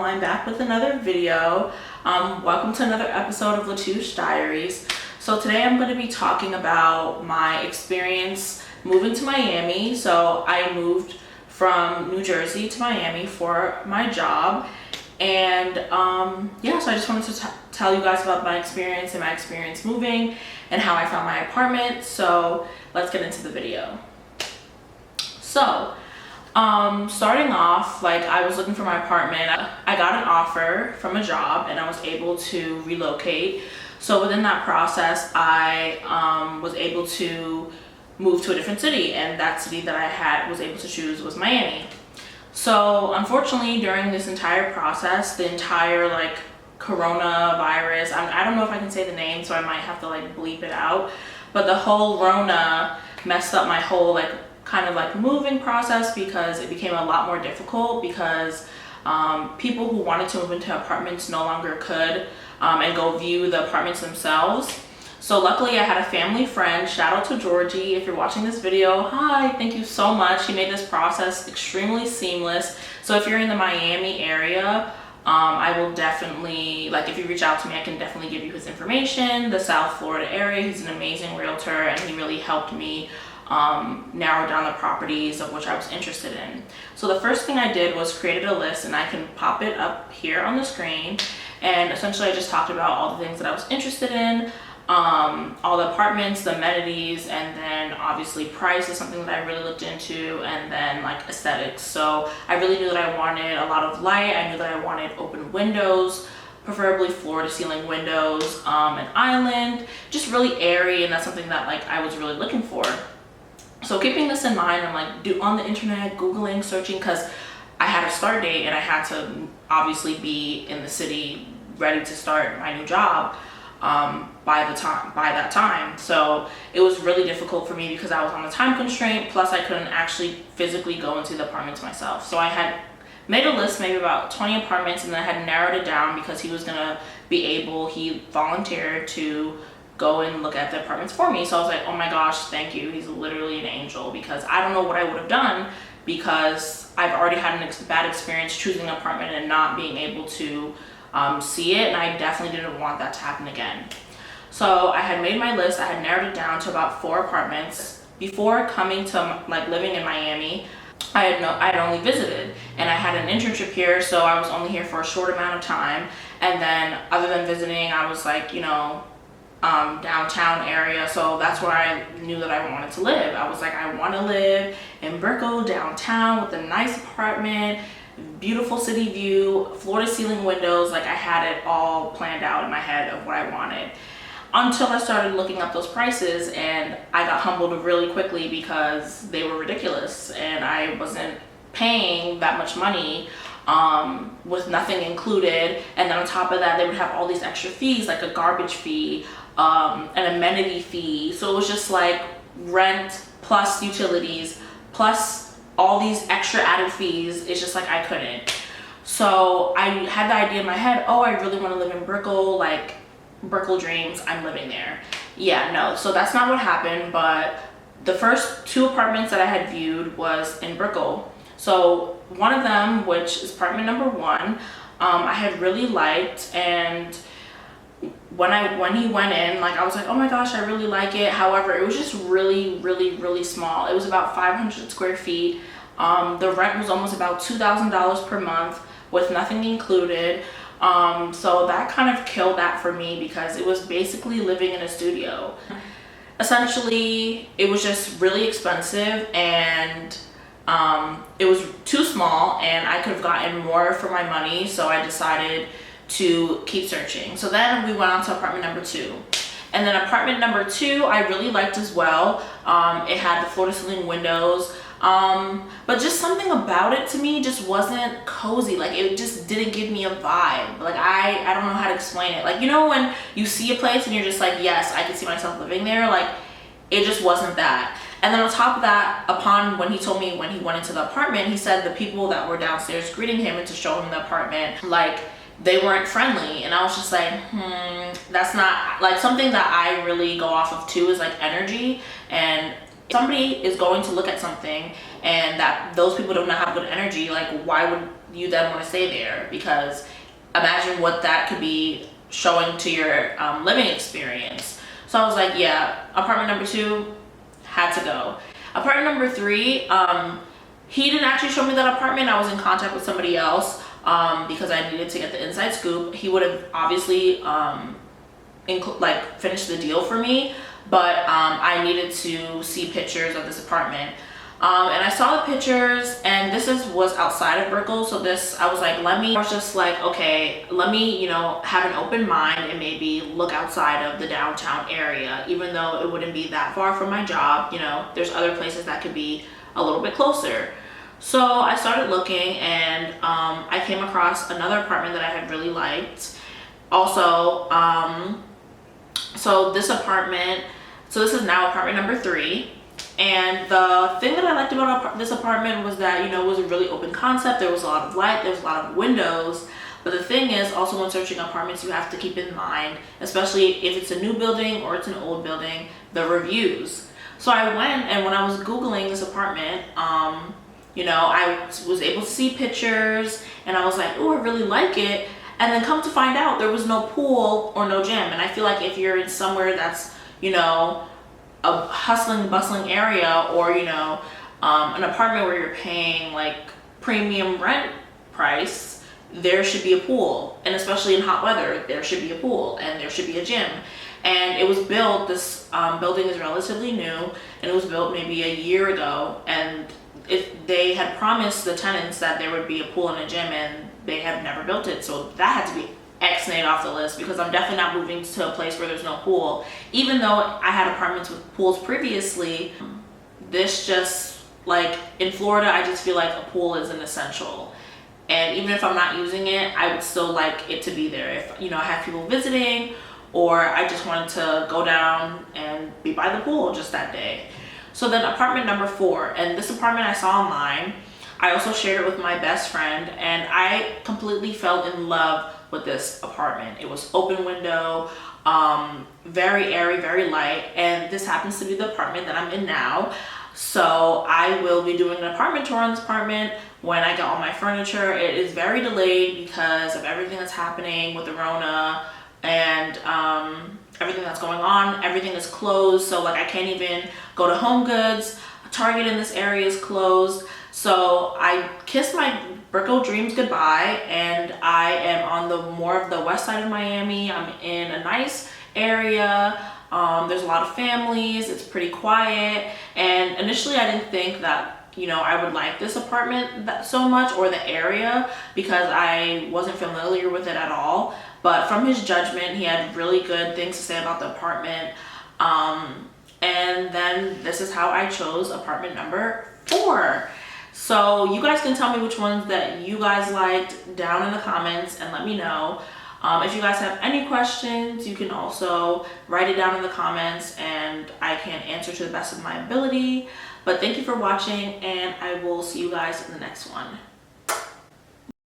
I'm back with another video. Welcome to another episode of Latouche Diaries. So today I'm going to be talking about my experience moving to Miami. So I moved from New Jersey to Miami for my job, and yeah, so I just wanted to tell you guys about my experience moving and how I found my apartment. So let's get into the video. So starting off, like, I was looking for my apartment. I got an offer from a job and I was able to relocate. So within that process, I was able to move to a different city, and that city that I was able to choose was Miami. So unfortunately, during this entire process, the entire like coronavirus, I don't know if I can say the name, so I might have to like bleep it out, but the whole Rona messed up my whole like kind of like moving process, because it became a lot more difficult because people who wanted to move into apartments no longer could and go view the apartments themselves. So luckily I had a family friend, shout out to Georgie if you're watching this video, hi, thank you so much. He made this process extremely seamless. So if you're in the Miami area, I will definitely, like, if you reach out to me, I can definitely give you his information. The South Florida area, he's an amazing realtor, and he really helped me narrow down the properties of which I was interested in. So the first thing I did was created a list, and I can pop it up here on the screen, and essentially I just talked about all the things that I was interested in, all the apartments, the amenities, and then obviously price is something that I really looked into, and then like aesthetics. So I really knew that I wanted a lot of light. I knew that I wanted open windows, preferably floor to ceiling windows, an island, just really airy, and that's something that like I was really looking for. So keeping this in mind, I'm like on the internet, Googling, searching, because I had a start date and I had to obviously be in the city ready to start my new job by that time. So it was really difficult for me because I was on a time constraint, plus I couldn't actually physically go into the apartments myself. So I had made a list, maybe about 20 apartments, and then I had narrowed it down because he volunteered to go and look at the apartments for me. So I was like, oh my gosh, thank you. He's literally an angel, because I don't know what I would have done, because I've already had a bad experience choosing an apartment and not being able to see it, and I definitely didn't want that to happen again. So I had made my list. I had narrowed it down to about 4 apartments. Before coming to like living in Miami, I had only visited, and I had an internship here, so I was only here for a short amount of time. And then other than visiting, I was like, you know, downtown area, so that's where I knew that I wanted to live. I was like, I want to live in Brickell downtown with a nice apartment, beautiful city view, floor to ceiling windows. Like, I had it all planned out in my head of what I wanted, until I started looking up those prices, and I got humbled really quickly because they were ridiculous, and I wasn't paying that much money with nothing included. And then on top of that, they would have all these extra fees, like a garbage fee, an amenity fee. So it was just like rent plus utilities plus all these extra added fees. It's just like I couldn't. So I had the idea in my head, oh, I really want to live in Brickell, like Brickell dreams, I'm living there. Yeah, no, so that's not what happened. But the first 2 apartments that I had viewed was in Brickell. So one of them, which is apartment number 1, I had really liked, and when he went in, like, I was like, oh my gosh, I really like it. However, it was just really small. It was about 500 square feet. The rent was almost about $2,000 per month with nothing included. So that kind of killed that for me, because it was basically living in a studio. Essentially, it was just really expensive, and it was too small, and I could have gotten more for my money. So I decided to keep searching. So then we went on to apartment number 2, and then apartment number 2 I really liked as well. It had the floor to ceiling windows, but just something about it to me just wasn't cozy. Like, it just didn't give me a vibe. Like, I don't know how to explain it. Like, you know when you see a place and you're just like, yes, I can see myself living there? Like, it just wasn't that. And then on top of that, when he told me when he went into the apartment, he said the people that were downstairs greeting him and to show him the apartment, like, they weren't friendly. And I was just like, that's not like something that I really go off of too, is like energy. And somebody is going to look at something and that those people don't have good energy, like, why would you then want to stay there, because imagine what that could be showing to your living experience. So I was like, yeah, apartment number 2 had to go. Apartment number 3, he didn't actually show me that apartment. I was in contact with somebody else because I needed to get the inside scoop. He would have obviously finished the deal for me, but I needed to see pictures of this apartment. And I saw the pictures, and was outside of Brickell, so I was just like, okay, let me, have an open mind and maybe look outside of the downtown area, even though it wouldn't be that far from my job. There's other places that could be a little bit closer. So I started looking, and I came across another apartment that I had really liked. Also, so this is now apartment number 3. And the thing that I liked about this apartment was that, it was a really open concept. There was a lot of light, there was a lot of windows. But the thing is, also when searching apartments, you have to keep in mind, especially if it's a new building or it's an old building, the reviews. So I went, and when I was Googling this apartment, I was able to see pictures, and I was like, oh, I really like it. And then come to find out, there was no pool or no gym. And I feel like if you're in somewhere that's, a hustling, bustling area, or an apartment where you're paying like premium rent price, there should be a pool. And especially in hot weather, there should be a pool, and there should be a gym. And it was built, this building is relatively new, and it was built maybe a year ago, and they had promised the tenants that there would be a pool and a gym, and they have never built it. So that had to be X-nayed off the list, because I'm definitely not moving to a place where there's no pool. Even though I had apartments with pools previously, this just, like, in Florida, I just feel like a pool is an essential. And even if I'm not using it, I would still like it to be there. If, I have people visiting, or I just wanted to go down and be by the pool just that day. So then apartment number 4, and this apartment I saw online. I also shared it with my best friend, and I completely fell in love with this apartment. It was open window, very airy, very light, and this happens to be the apartment that I'm in now. So I will be doing an apartment tour on this apartment when I get all my furniture. It is very delayed because of everything that's happening with the Rona and everything that's going on. Everything is closed, so I can't even go to Home Goods. Target in this area is closed. So I kissed my Brickell dreams goodbye, and I am on more of the west side of Miami. I'm in a nice area. There's a lot of families. It's pretty quiet. And initially I didn't think that, I would like this apartment so much, or the area, because I wasn't familiar with it at all. But from his judgment, he had really good things to say about the apartment. And then this is how I chose apartment number 4. So you guys can tell me which ones that you guys liked down in the comments, and let me know. If you guys have any questions, you can also write it down in the comments, and I can answer to the best of my ability. But thank you for watching, and I will see you guys in the next one.